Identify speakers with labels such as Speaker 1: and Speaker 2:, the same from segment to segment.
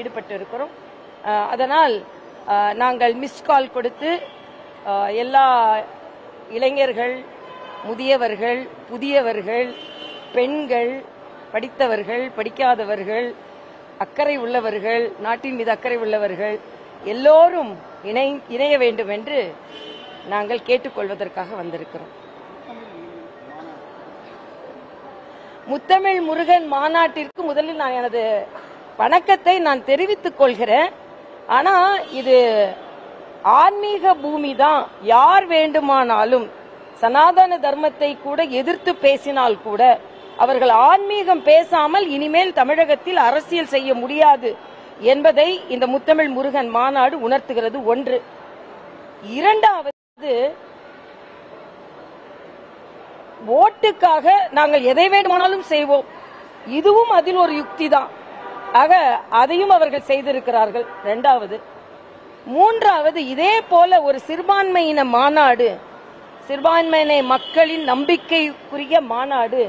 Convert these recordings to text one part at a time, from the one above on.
Speaker 1: ஈடுபட்டு இருக்கிறோம். அதனால் நாங்கள் மிஸ்ட் கால் கொடுத்து எல்லா இளைஞர்கள், முதியவர்கள், புதியவர்கள், பெண்கள், படித்தவர்கள், படிக்காதவர்கள், அக்கறை உள்ளவர்கள், நாட்டின் மீது அக்கறை உள்ளவர்கள் எல்லோரும் இணைய வேண்டும் என்று நாங்கள் கேட்டுக்கொள்வதற்காக வந்திருக்கிறோம். முத்தமிழ் முருகன் மாநாட்டிற்கு முதலில் நான் எனது வணக்கத்தை நான் தெரிவித்துக் கொள்கிறேன். ஆனா இது ஆன்மீக பூமி தான். யார் வேண்டுமானாலும் சனாதன தர்மத்தை கூட எதிர்த்து பேசினால் கூட அவர்கள் ஆன்மீகம் பேசாமல் இனிமேல் தமிழகத்தில் அரசியல் செய்ய முடியாது என்பதை இந்த முத்தமிழ் முருகன் மாநாடு உணர்த்துகிறது. ஒன்று. இரண்டாவது, ஓட்டுக்காக நாங்கள் எதை வேண்டுமானாலும் செய்வோம். இதுவும் அதில் ஒரு யுக்தி தான். ஆக அதையும் அவர்கள் செய்திருக்கிறார்கள். இரண்டாவது. மூன்றாவது, இதே போல ஒரு சிறுபான்மையின மாநாடு, சிறுபான்மையின மக்களின் நம்பிக்கைக்குரிய மாநாடு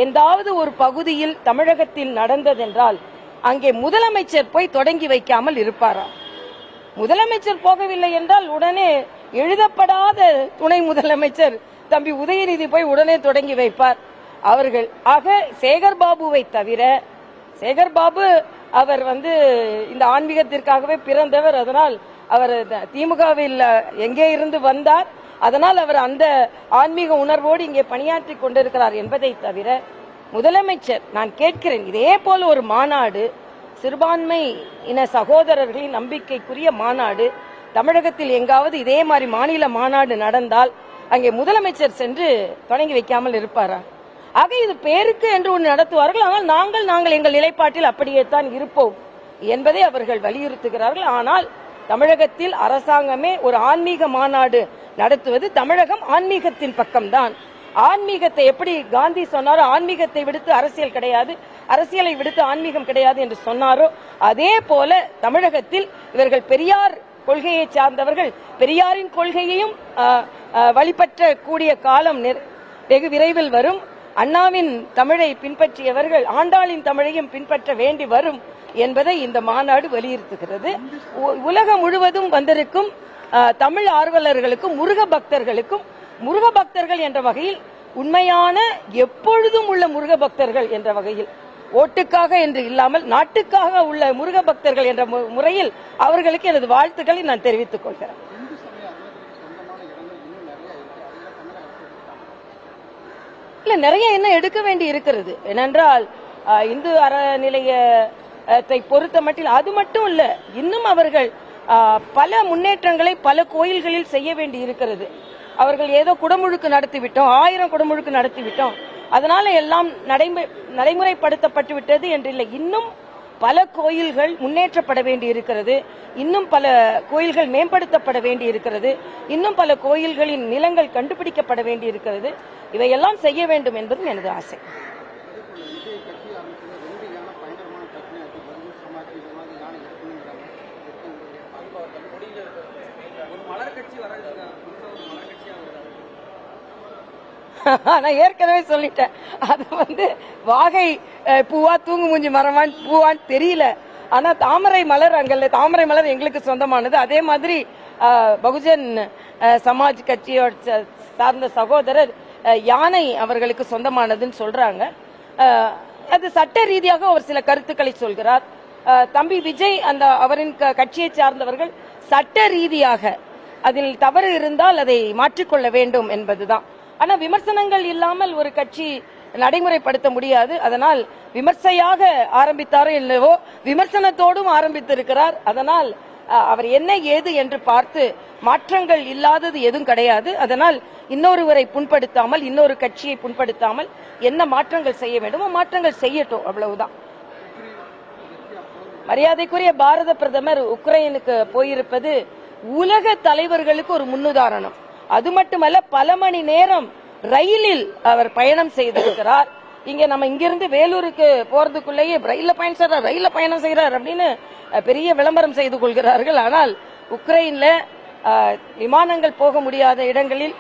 Speaker 1: எந்தாவது ஒரு பகுதியில் தமிழகத்தில் நடந்ததென்றால் அங்கே முதலமைச்சர் போய் தொடங்கி வைக்காமல் இருப்பாரா? முதலமைச்சர் போகவில்லை என்றால் உடனே எழுதப்படாத துணை முதலமைச்சர் தம்பி உதயநிதி போய் உடனே தொடங்கி வைப்பார் அவர்கள். ஆக சேகர்பாபுவை தவிர, சேகர்பாபு அவர் இந்த ஆன்மீகத்திற்காகவே பிறந்தவர். அதனால் அவர் திமுகவில் எங்கே இருந்து வந்தார், அதனால் அவர் அந்த ஆன்மீக உணர்வோடு இங்கே பணியாற்றி கொண்டிருக்கிறார் என்பதை தவிர முதலமைச்சர், நான் கேட்கிறேன், இதே போல ஒரு மாநாடு, சிறுபான்மை இன சகோதரர்களின் நம்பிக்கைக்குரிய மாநாடு தமிழகத்தில் எங்காவது இதே மாதிரி மாநில மாநாடு நடந்தால் அங்கே முதலமைச்சர் சென்று தொடங்கி வைக்காமல் இருப்பாரா? ஆக இது பேருக்கு என்று ஒன்று நடத்துவார்கள். ஆனால் நாங்கள் எங்கள் நிலைப்பாட்டில் அப்படியே தான் இருப்போம் என்பதை அவர்கள் வலியுறுத்துகிறார்கள். ஆனால் தமிழகத்தில் அரசாங்கமே ஒரு ஆன்மீக மாநாடு நடத்துவது, தமிழகம் ஆன்மீகத்தின் பக்கம்தான். ஆன்மீகத்தை எப்படி காந்தி சொன்னாரோ, ஆன்மீகத்தை விடுத்து அரசியல் கிடையாது, அரசியலை விடுத்து ஆன்மீகம் கிடையாது என்று சொன்னாரோ, அதே போல தமிழகத்தில் இவர்கள் பெரியார் கொள்கையை சார்ந்தவர்கள், பெரியாரின் கொள்கையையும் வழிபற்ற கூடிய காலம் வெகு விரைவில் வரும். அண்ணாவின் தமிழை பின்பற்றியவர்கள் ஆண்டாளின் தமிழையும் பின்பற்ற வேண்டி வரும் என்பதை இந்த மாநாடு வலியுறுத்துகிறது. உலகம் முழுவதும் வந்திருக்கும் தமிழ் ஆர்வலர்களுக்கும் முருக பக்தர்களுக்கும், முருக பக்தர்கள் என்ற வகையில் உண்மையான எப்பொழுதும் உள்ள முருக பக்தர்கள் என்ற வகையில், ஓட்டுக்காக என்று இல்லாமல் நாட்டுக்காக உள்ள முருக பக்தர்கள் என்ற முறையில் அவர்களுக்கு எனது வாழ்த்துக்களை நான் தெரிவித்துக் கொள்கிறேன். இல்ல, நிறைய என்ன எடுக்க வேண்டி இருக்கிறது. ஏனென்றால் இந்து அறநிலையத்தை பொறுத்த மட்டில் அது மட்டும் இல்ல, இன்னும் அவர்கள் பல முன்னேற்றங்களை பல கோயில்களில் செய்ய வேண்டி இருக்கிறது. அவர்கள் ஏதோ குடமுழுக்கு நடத்திவிட்டோம், 1000 குடமுழுக்கு நடத்திவிட்டோம், அதனால எல்லாம் நடைமுறைப்படுத்தப்பட்டு விட்டது என்று இல்லை. இன்னும் பல கோயில்கள் முன்னேற்றப்பட வேண்டி இருக்கிறது, இன்னும் பல கோயில்கள் மேம்படுத்தப்பட வேண்டி இருக்கிறது, இன்னும் பல கோயில்களின் நிலங்கள் கண்டுபிடிக்கப்பட வேண்டி இருக்கிறது. இவையெல்லாம் செய்ய வேண்டும் என்பது எனது ஆசை. நான் ஏற்கனவே சொல்லிட்டேன், அது வாகை பூவா தூங்கு மூஞ்சி மரமான் பூவான்னு தெரியல. ஆனா தாமரை மலர் அங்கல்ல, தாமரை மலர் எங்களுக்கு சொந்தமானது. அதே மாதிரி பகுஜன் சமாஜ் கட்சியோட சார்ந்த சகோதரர் யானை அவர்களுக்கு சொந்தமானதுன்னு சொல்றாங்க. அது சட்ட ரீதியாக ஒரு சில கருத்துக்களை சொல்கிறார். தம்பி விஜய் அவரின் கட்சியை சார்ந்தவர்கள் சட்ட ரீதியாக அதில் தவறு இருந்தால் அதை மாற்றிக்கொள்ள வேண்டும் என்பதுதான். ஆனா விமர்சனங்கள் இல்லாமல் ஒரு கட்சி நடைமுறைப்படுத்த முடியாது. அதனால் விமர்சையாக ஆரம்பித்தாரோ இல்லவோ, விமர்சனத்தோடும் ஆரம்பித்திருக்கிறார். அதனால் அவர் என்ன ஏது என்று பார்த்து மாற்றங்கள் இல்லாதது எதுவும் கிடையாது. அதனால் இன்னொருவரை புண்படுத்தாமல், இன்னொரு கட்சியை புண்படுத்தாமல் என்ன மாற்றங்கள் செய்ய வேண்டுமோ மாற்றங்கள் செய்யட்டும், அவ்வளவுதான். மரியாதைக்குரிய பாரத பிரதமர் உக்ரைனுக்கு போயிருப்பது உலக தலைவர்களுக்கு ஒரு முன்னுதாரணம். அது மட்டுமல்ல, பல மணி நேரம் ரயிலில் அவர் பயணம் செய்திருக்கிறார். இங்க நம்ம இங்கிருந்து வேலூருக்கு போறதுக்குள்ளேயே ரயில்ல பயணம் செய்யறார் அப்படின்னு பெரிய விளம்பரம் செய்து கொள்கிறார்கள். ஆனால் உக்ரைன்ல விமானங்கள் போக முடியாத இடங்களில்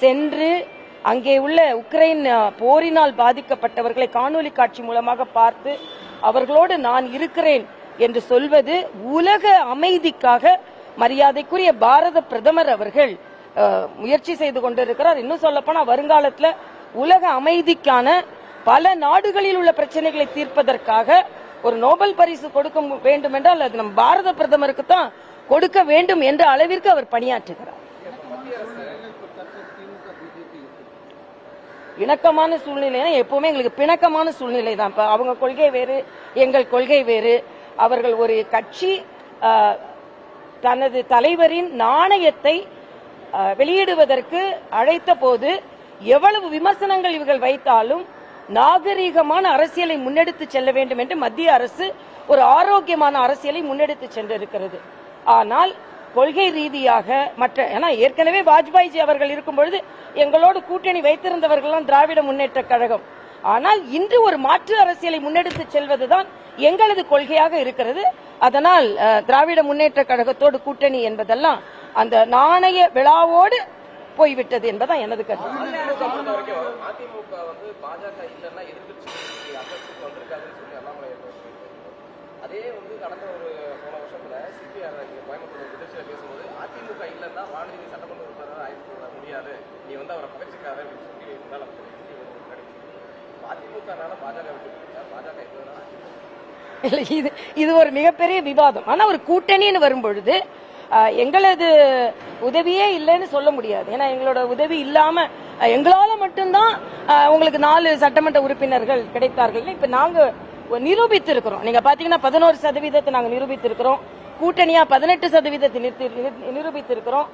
Speaker 1: சென்று அங்கே உள்ள உக்ரைன் போரினால் பாதிக்கப்பட்டவர்களை காணொலி காட்சி மூலமாக பார்த்து அவர்களோடு நான் இருக்கிறேன் என்று சொல்வது உலக அமைதிக்காக மரியாதைக்குரிய பாரத பிரதமர் அவர்கள் முயற்சி செய்து கொண்டிருக்கிறார். இன்னும் சொல்லப்போனா வருங்காலத்துல உலக அமைதிக்கான பல நாடுகளில் உள்ள பிரச்சனைகளை தீர்ப்பதற்காக ஒரு நோபல் பரிசு கொடுக்க வேண்டும் என்றால் அது நம் பாரத பிரதமருக்கு தான் கொடுக்க வேண்டும் என்ற அளவிற்கு அவர் பணியாற்றுகிறார். இணக்கமான சூழ்நிலை எப்பவுமே எங்களுக்கு பிணக்கமான சூழ்நிலை தான். அவங்க கொள்கை வேறு, எங்கள் கொள்கை வேறு. அவர்கள் ஒரு கட்சி தனது தலைவரின் நாணயத்தை வெளியிடுவதற்கு அழைத்த போது எவ்வளவு விமர்சனங்கள் இவர்கள் வைத்தாலும் நாகரீகமான அரசியலை முன்னெடுத்து செல்ல வேண்டும் என்று மத்திய அரசு ஒரு ஆரோக்கியமான அரசியலை முன்னெடுத்து சென்றிருக்கிறது. ஆனால் கொள்கை ரீதியாக ஏன்னா ஏற்கனவே வாஜ்பாய்ஜி அவர்கள் இருக்கும் பொழுது எங்களோடு கூட்டணி வைத்திருந்தவர்கள் திராவிட முன்னேற்ற கழகம். ஆனால் இன்று ஒரு மாற்று அரசியலை முன்னெடுத்து செல்வதுதான் எங்களது கொள்கையாக இருக்கிறது. அதனால் திராவிட முன்னேற்ற கழகத்தோடு கூட்டணி என்பதெல்லாம் அந்த நாணய விழாவோடு போய்விட்டது என்பதான் எனது கருத்து.
Speaker 2: அதே கடந்த ஒரு போன வருஷத்துல சிபிஆர் கோயம்புத்தூர் நிகழ்ச்சியில பேசும்போது அதிமுக இல்லைன்னா வானதி சட்டமன்ற உறுப்பினராக ஆயிட்டு முடியாது, நீ அவரை பகிர்ச்சிக்காத அப்படின்னு சொல்லி அதிமுகனால பாஜக விட்டு பாஜக
Speaker 1: இல்ல, இது ஒரு மிகப்பெரிய விவாதம். ஆனா ஒரு கூட்டணின்னு வரும்பொழுது எங்களது உதவியே இல்லைன்னு சொல்ல முடியாது. ஏன்னா எங்களோட உதவி இல்லாம எங்களால மட்டும்தான் உங்களுக்கு 4 சட்டமன்ற உறுப்பினர்கள் கிடைத்தார்கள். இப்ப நாங்க நிரூபித்திருக்கிறோம். நீங்க பாத்தீங்கன்னா 11% நாங்க நிரூபித்திருக்கிறோம். கூட்டணியா 18% நிரூபித்திருக்கிறோம்.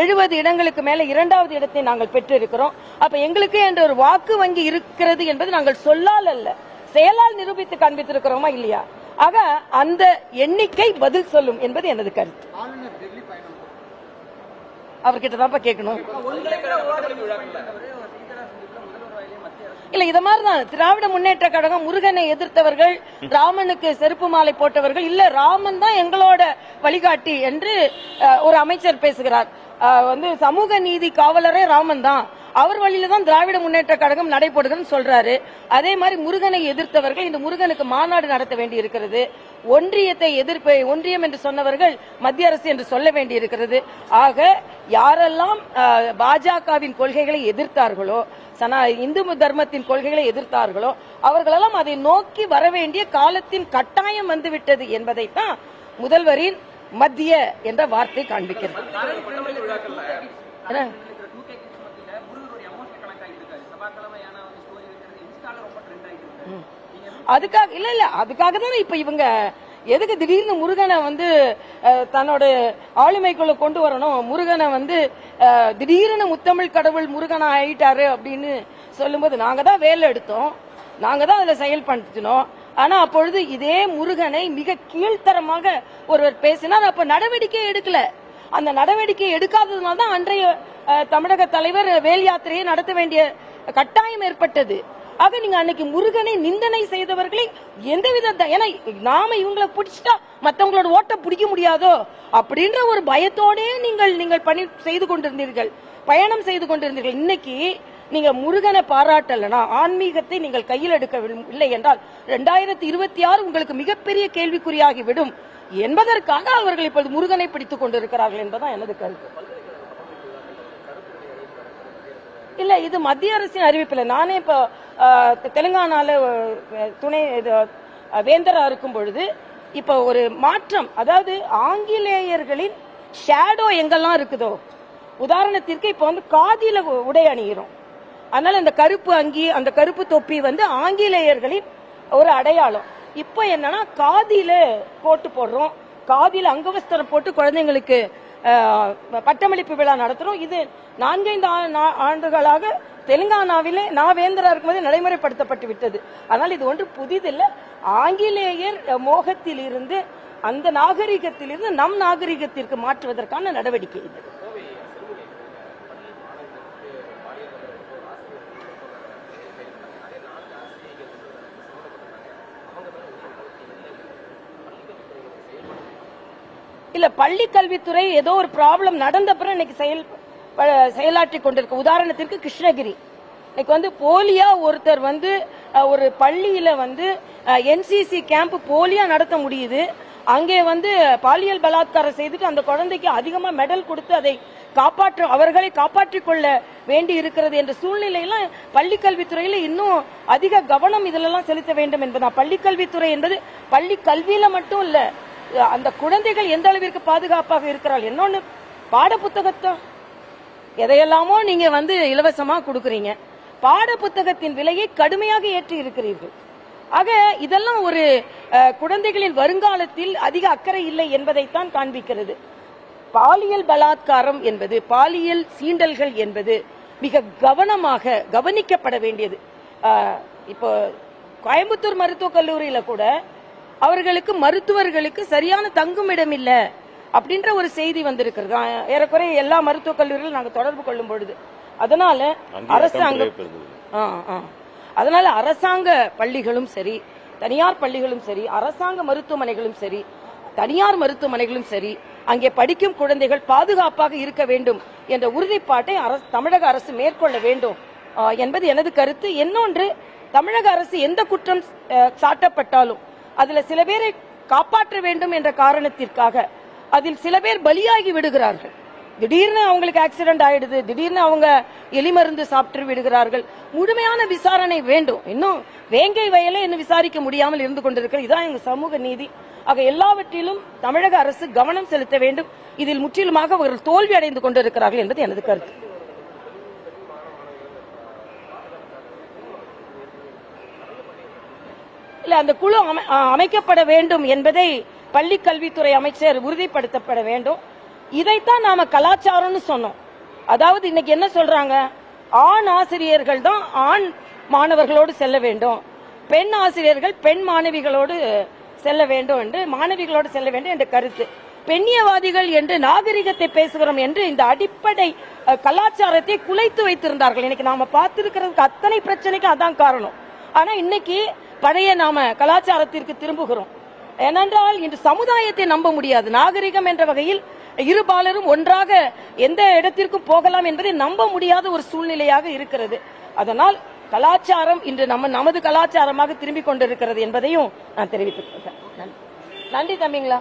Speaker 1: 70 இடங்களுக்கு மேல 2வது இடத்தை நாங்கள் பெற்றிருக்கிறோம். அப்ப எங்களுக்கு என்ற ஒரு வாக்கு வங்கி இருக்கிறது என்பது நாங்கள் சொல்லால் அல்ல, செயலால் நிரூபித்து காண்பித்திருக்கிறோமா இல்லையா? ஆக அந்த எண்ணிக்கை பதில் சொல்லும் என்பது எனது கருத்து. அவர்கிட்ட தான் கேட்கணும். இல்ல, இத மாதிரிதான் திராவிட முன்னேற்ற கழகம் முருகனை எதிர்த்தவர்கள், ராமனுக்கு செருப்பு மாலை போட்டவர்கள், இல்ல ராமன் தான் எங்களோட வழிகாட்டி என்று ஒரு அமைச்சர் பேசுகிறார். சமூக நீதி காவலரே ராமன் தான், அவர் வழியில தான் திராவிட முன்னேற்ற கழகம் நடைபெறுகிறது சொல்றாரு. அதே மாதிரி முருகனை எதிர்த்தவர்கள் இந்த முருகனுக்கு மாநாடு நடத்த வேண்டி இருக்கிறது. ஒன்றியம் என்று சொன்னவர்கள் மத்திய அரசு என்று சொல்ல வேண்டி இருக்கிறது. ஆக யாரெல்லாம் பாஜகவின் கொள்கைகளை எதிர்த்தார்களோ, இந்து தர்மத்தின் கொள்கைகளை எதிர்த்தார்களோ, அவர்களெல்லாம் அதை நோக்கி வர வேண்டிய காலத்தின் கட்டாயம் வந்துவிட்டது என்பதைத்தான் முதல்வரின் மத்திய என்ற வார்த்தை காண்பிக்கிறது. அதுக்காக தானே இப்ப இவங்க எதுக்கு திடீர்னு முருகனை தன்னோட ஆளுமைக்குள்ள கொண்டு வரணும், முருகனை திடீர்னு முத்தமிழ் கடவுள் முருகனா ஆயிட்டாரு அப்படின்னு சொல்லும்போது நாங்க தான் வேலை எடுத்தோம், நாங்க தான் அதுல செயல்படுத்தினோம். ஆனா அப்பொழுது இதே முருகனை மிக கீழ்த்தரமாக ஒருவர் பேசினார். அப்ப நடவடிக்கை எடுக்கல. அந்த நடவடிக்கை எடுக்காததுனால தான் அன்றைய தமிழக தலைவர் வேல் யாத்திரையை நடத்த வேண்டிய கட்டாயம் ஏற்பட்டது. ஆக நீங்க அன்னைக்கு முருகனை நிந்தனை செய்தவர்களை எந்தவித, ஏன்னா நாம இவங்களை பிடிச்சிட்டா மத்தவங்களோட ஓட்ட பிடிக்க முடியாதோ அப்படின்ற ஒரு பயத்தோடே நீங்கள் பணி செய்து கொண்டிருந்தீர்கள், பயணம் செய்து கொண்டிருந்தீர்கள். இன்னைக்கு நீங்க முருகனை பாராட்டலனா, ஆன்மீகத்தை நீங்கள் கையில் எடுக்கவில்லை என்றால் 2026 உங்களுக்கு மிகப்பெரிய கேள்விக்குறியாகிவிடும் என்பதற்காக அவர்கள் இப்போது முருகனை பிடித்துக் கொண்டிருக்கிறார்கள் என்பதுதான் எனது கருத்து. இல்ல, இது மத்திய அரசின் அறிவிப்பில். நானே இப்ப தெலுங்கானால துணை வேந்தரா இருக்கும் பொழுது இப்ப ஒரு மாற்றம், அதாவது ஆங்கிலேயர்களின் ஷேடோ எங்கெல்லாம் இருக்குதோ, உதாரணத்திற்கு இப்ப காதியில உடை அணிகிறோம், அதனால இந்த கருப்பு அங்கி அந்த கருப்பு தொப்பி ஆங்கிலேயர்களின் ஒரு அடையாளம். இப்ப என்னன்னா காதியில போட்டு போடுறோம், காதியில அங்கவஸ்திரம் போட்டு குழந்தைங்களுக்கு பட்டமளிப்பு விழா நடத்துறோம். இது 4-5 ஆண்டுகளாக தெலுங்கானாவிலே நான் வேந்தரா இருக்கும்போது நடைமுறைப்படுத்தப்பட்டு விட்டது. அதனால் இது ஒன்று புதிதில்லை. ஆங்கிலேயர் மோகத்தில் இருந்து, அந்த நாகரிகத்திலிருந்து நம் நாகரிகத்திற்கு மாற்றுவதற்கான நடவடிக்கை இது. இல்ல, பள்ளி கல்வித்துறை ஏதோ ஒரு ப்ராப்ளம் நடந்த பிறகு இன்னைக்கு செயலாற்றி கொண்டிருக்கு. உதாரணத்திற்கு கிருஷ்ணகிரி இன்னைக்கு போலியா ஒருத்தர் ஒரு பள்ளியில வந்து NCC கேம்ப் போலியா நடத்த முடியுது. அங்கே வந்து பாலியல் பலாத்காரம் செய்துட்டு அந்த குழந்தைக்கு அதிகமா மெடல் கொடுத்து அதை அவர்களை காப்பாற்றிக் கொள்ள வேண்டி இருக்கிறது என்ற சூழ்நிலையில பள்ளிக்கல்வித்துறையில இன்னும் அதிக கவனம் இதெல்லாம் செலுத்த வேண்டும் என்பதுதான். பள்ளிக்கல்வித்துறை என்பது பள்ளி கல்வியில மட்டும் இல்ல, அந்த குழந்தைகள் எந்த அளவிற்கு பாதுகாப்பாக இருக்கிறாள். இன்னொன்னு, பாட புத்தகத்தை எதையெல்லாமோ நீங்க வந்து இலவசமா கொடுக்கறீங்க, பாட புத்தகத்தின் விலையை கடுமையாக ஏற்றி இருக்கிறீர்கள். ஆக இதெல்லாம் ஒரு குழந்தைகளின் வருங்காலத்தில் அதிக அக்கறை இல்லை என்பதைத்தான் காண்பிக்கிறது. பாலியல் பலாத்காரம் என்பது, பாலியல் சீண்டல்கள் என்பது மிக கவனமாக கவனிக்கப்பட வேண்டியது. இப்போ கோயம்புத்தூர் மருத்துவக் கல்லூரியில கூட அவர்களுக்கு மருத்துவர்களுக்கு சரியான தங்குமிடம் இல்ல அப்படின்ற ஒரு செய்தி வந்திருக்கிறது. ஏறக்குறைய எல்லா மருத்துவக் கல்லூரிகளும் நாங்கள் தொடர்பு கொள்ளும் பொழுது அதனால அரசாங்க பள்ளிகளும் சரி, தனியார் பள்ளிகளும் சரி, அரசாங்க மருத்துவமனைகளும் சரி, தனியார் மருத்துவமனைகளும் சரி, அங்கே படிக்கும் குழந்தைகள் பாதுகாப்பாக இருக்க வேண்டும் என்ற உறுதிப்பாட்டை தமிழக அரசு மேற்கொள்ள வேண்டும் என்பது எனது கருத்து. இன்னொன்று, தமிழக அரசு எந்த குற்றம் சாட்டப்பட்டாலும் அதுல சில பேரை காப்பாற்ற வேண்டும் என்ற காரணத்திற்காக அதில் சில பேர் பலியாகி விடுகிறார்கள். திடீர்னு அவங்களுக்கு ஆக்சிடென்ட் ஆயிடுது, திடீர்னு அவங்க எலி மருந்து சாப்பிட்டு விடுகிறார்கள். முழுமையான விசாரணை வேண்டும். இன்னும் வேங்கை வயலை இன்னும் விசாரிக்க முடியாமல் இருந்து கொண்டிருக்கிறது. இதான் எங்க சமூக நீதி. ஆக எல்லாவற்றிலும் தமிழக அரசு கவனம் செலுத்த வேண்டும். இதில் முற்றிலுமாக அவர்கள் தோல்வி அடைந்து கொண்டிருக்கிறார்கள் என்பது எனது கருத்து. இல்ல, அந்த குழு அமைக்கப்பட வேண்டும் என்பதை பள்ளி கல்வித்துறை அமைச்சர் உறுதிப்படுத்தப்பட வேண்டும். இதைத்தான் நாம கலாச்சாரம்னு சொன்னோம். அதாவது இன்னைக்கு என்ன சொல்றாங்க, ஆண் ஆசிரியர்கள் தான் ஆண் மாணவர்களோடு செல்ல வேண்டும், பெண் ஆசிரியர்கள் பெண் மாணவிகளோடு செல்ல வேண்டும் என்று, மாணவிகளோடு செல்ல வேண்டும் என்ற கருத்து. பெண்ணியவாதிகள் என்று நாகரிகத்தை பேசுகிறோம் என்று இந்த அடிப்படை கலாச்சாரத்தை குலைத்து வைத்திருந்தார்கள். இன்னைக்கு நாம பார்த்திருக்கிறதுக்கு அத்தனை பிரச்சனைக்கு அதான் காரணம். ஆனா இன்னைக்கு பழைய நாம கலாச்சாரத்திற்கு திரும்புகிறோம். ஏனென்றால் இன்று சமுதாயத்தை நம்ப முடியாது. நாகரிகம் என்ற வகையில் இருபாலரும் ஒன்றாக எந்த இடத்திற்கும் போகலாம் என்பதை நம்ப முடியாத ஒரு சூழ்நிலையாக இருக்கிறது. அதனால் கலாச்சாரம் இன்று நமது கலாச்சாரமாக திரும்பிக் கொண்டிருக்கிறது என்பதையும் நான் தெரிவித்துக் கொள்கிறேன். நன்றி தம்பிங்களா.